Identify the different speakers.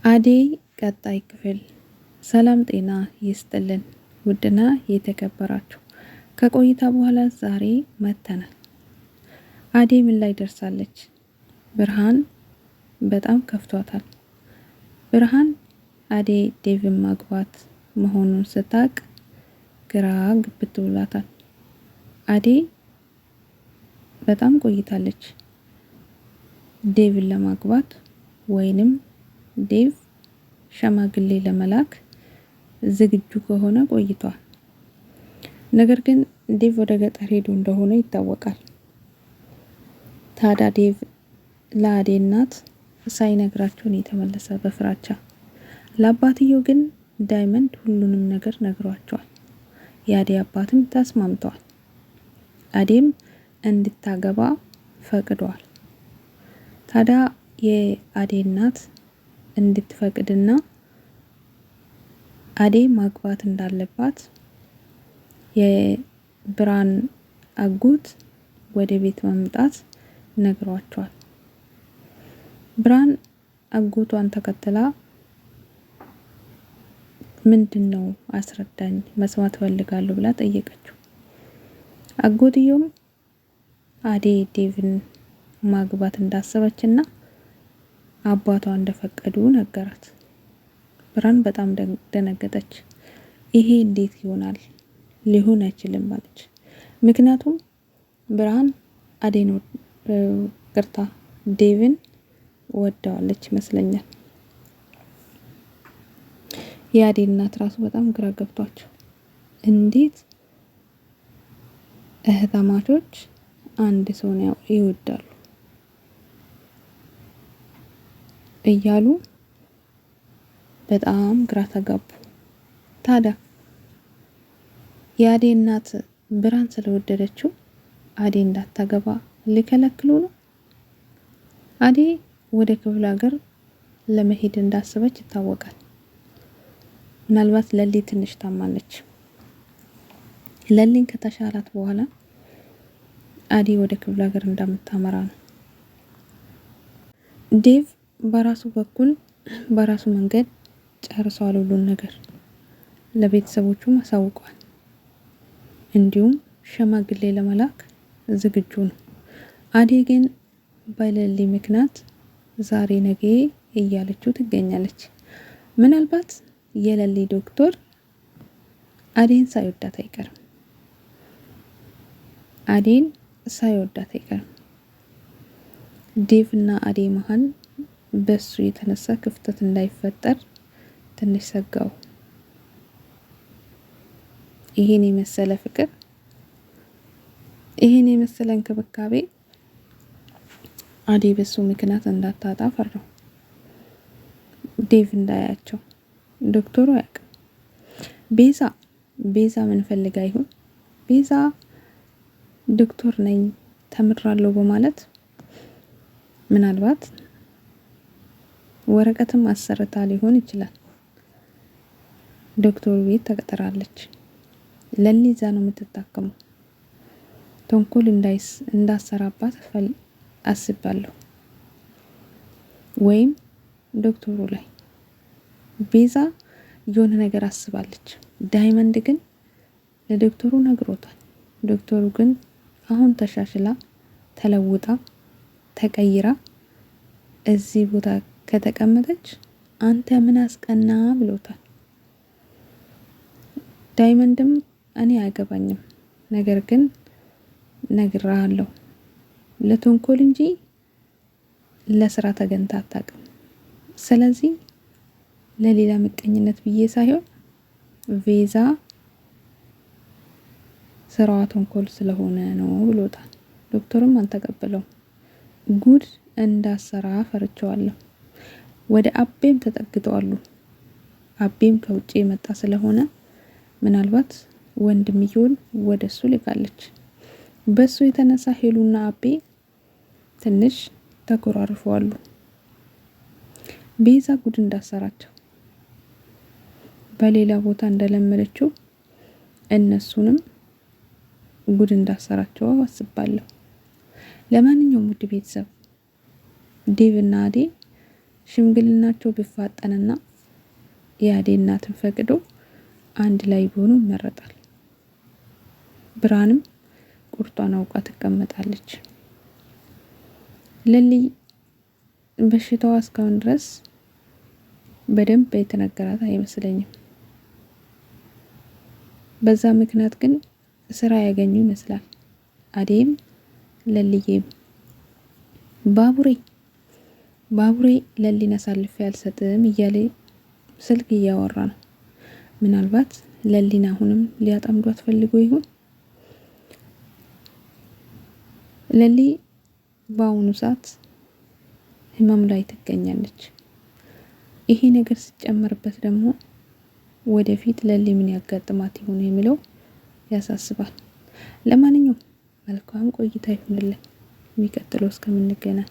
Speaker 1: አደይ ቀጣይ ክፍል። ሰላም ጤና ይስጥልን ውድና የተከበራችሁ ከቆይታ በኋላ ዛሬ መተናል። አደይ ምን ላይ ደርሳለች? ብርሃን በጣም ከፍቷታል። ብርሃን አደይ ዴቭን ማግባት መሆኑን ስታቅ ግራ ግብት ብሏታል። አደይ በጣም ቆይታለች ዴቭን ለማግባት ወይንም ዴቭ ሸማግሌ ለመላክ ዝግጁ ከሆነ ቆይቷል። ነገር ግን ዴቭ ወደ ገጠር ሄዶ እንደሆነ ይታወቃል። ታዲያ ዴቭ ለአደይ እናት ሳይነግራቸው ነው የተመለሰ በፍራቻ። ለአባትየው ግን ዳይመንድ ሁሉንም ነገር ነግሯቸዋል። የአደይ አባትም ተስማምተዋል። አደይም እንድታገባ ፈቅደዋል። ታዲያ የአደይ እናት እንድትፈቅድና አደይ ማግባት እንዳለባት የብርሃን አጎት ወደ ቤት መምጣት ነግሯቸዋል። ብርሃን አጎቷን ተከትላ ምንድነው አስረዳኝ፣ መስማት ፈልጋለሁ ብላ ጠየቀችው። አጎትየውም አደይ ዴቭን ማግባት እንዳሰበችና አባቷ እንደፈቀዱ ነገራት። ብርሃን በጣም ደነገጠች። ይሄ እንዴት ይሆናል? ሊሆን አይችልም አለች። ምክንያቱም ብርሃን አደይን ቅርታ ዴቭን ወደዋለች ይመስለኛል። የአደይ እናት ራሱ በጣም ግራ ገብቷቸው እንዴት እህታማቾች አንድ ሰውን ይወዳሉ እያሉ በጣም ግራ ተጋቡ። ታዲያ የአደይ እናት ብርሃን ስለወደደችው አደይ እንዳታገባ ሊከለክሉ ነው። አደይ ወደ ክፍለ ሀገር ለመሄድ እንዳሰበች ይታወቃል። ምናልባት ለሊ ትንሽ ታማለች። ለሊን ከተሻላት በኋላ አደይ ወደ ክፍለ ሀገር እንደምታመራ ነው። ዴቭ በራሱ በኩል በራሱ መንገድ ጨርሷል። ሁሉን ነገር ለቤተሰቦቹም አሳውቋል። እንዲሁም ሸማግሌ ለመላክ ዝግጁ ነው። አደይ ግን በለሊ ምክንያት ዛሬ ነገ እያለችው ትገኛለች። ምናልባት የለሊ ዶክተር አደይን ሳይወዳት አይቀርም። አደይን ሳይወዳት አይቀርም። ዴቭ እና አደይ መሀል በሱ የተነሳ ክፍተት እንዳይፈጠር ትንሽ ሰጋው። ይሄን የመሰለ ፍቅር፣ ይሄን የመሰለ እንክብካቤ አደይ በሱ ምክንያት እንዳታጣ ፈራው። ዴቭ እንዳያቸው ዶክተሩ ያውቃል። ቤዛ ምን ፈልጋ ይሆን? ቤዛ ዶክተር ነኝ ተምራለሁ በማለት ምናልባት ወረቀትም አሰርታ ሊሆን ይችላል። ዶክተሩ ቤት ተቀጥራለች። ለሊ እዛ ነው የምትታከመው። ተንኮል እንዳሰራባት አስባለሁ። ወይም ዶክተሩ ላይ ቤዛ የሆነ ነገር አስባለች። ዳይመንድ ግን ለዶክተሩ ነግሮታል። ዶክተሩ ግን አሁን ተሻሽላ ተለውጣ ተቀይራ እዚህ ቦታ ከተቀመጠች አንተ ምን አስቀና ብሎታል። ዳይመንድም እኔ አያገባኝም፣ ነገር ግን ነግሬሃለሁ ለተንኮል እንጂ ለስራ ተገንታ አታውቅም። ስለዚህ ለሌላ ምቀኝነት ብዬ ሳይሆን ቤዛ ስራዋ ተንኮል ስለሆነ ነው ብሎታል። ዶክተሩም አልተቀበለውም። ጉድ እንዳሰራ ፈርቸዋለሁ። ወደ አቤም ተጠግተዋሉ። አቤም ከውጭ የመጣ ስለሆነ ምናልባት ወንድምየውን ወደሱ ልካለች። በሱ የተነሳ ሄሉና አቤ ትንሽ ተኮራርፈዋሉ። ቤዛ ጉድ እንዳሰራቸው በሌላ ቦታ እንደለመደችው እነሱንም ጉድ እንዳሰራቸው አስባለሁ። ለማንኛውም ውድ ቤተሰብ ዴቭ እና አደይ ሽምግልናቸው ቢፋጠንና የአደይ እናትን ፈቅዶ አንድ ላይ ቢሆኑ ይመረጣል። ብርሃንም ቁርጧን አውቃ ትቀመጣለች። ለሊ በሽታዋ እስካሁን ድረስ በደንብ የተነገራት አይመስለኝም። በዛ ምክንያት ግን ስራ ያገኙ ይመስላል። አደይም ለልዬም ባቡሬ ለሊን አሳልፌ አልሰጥም እያለ ስልክ እያወራ ነው። ምናልባት ለሊን አሁንም ሊያጠምዷት ፈልጎ ይሆን? ለሊ በአሁኑ ሰዓት ህመም ላይ ትገኛለች። ይሄ ነገር ሲጨመርበት ደግሞ ወደፊት ለሊ ምን ያጋጥማት ይሆን የሚለው ያሳስባል። ለማንኛውም መልካም ቆይታ ይሁንልን። የሚቀጥለው እስከምንገናኝ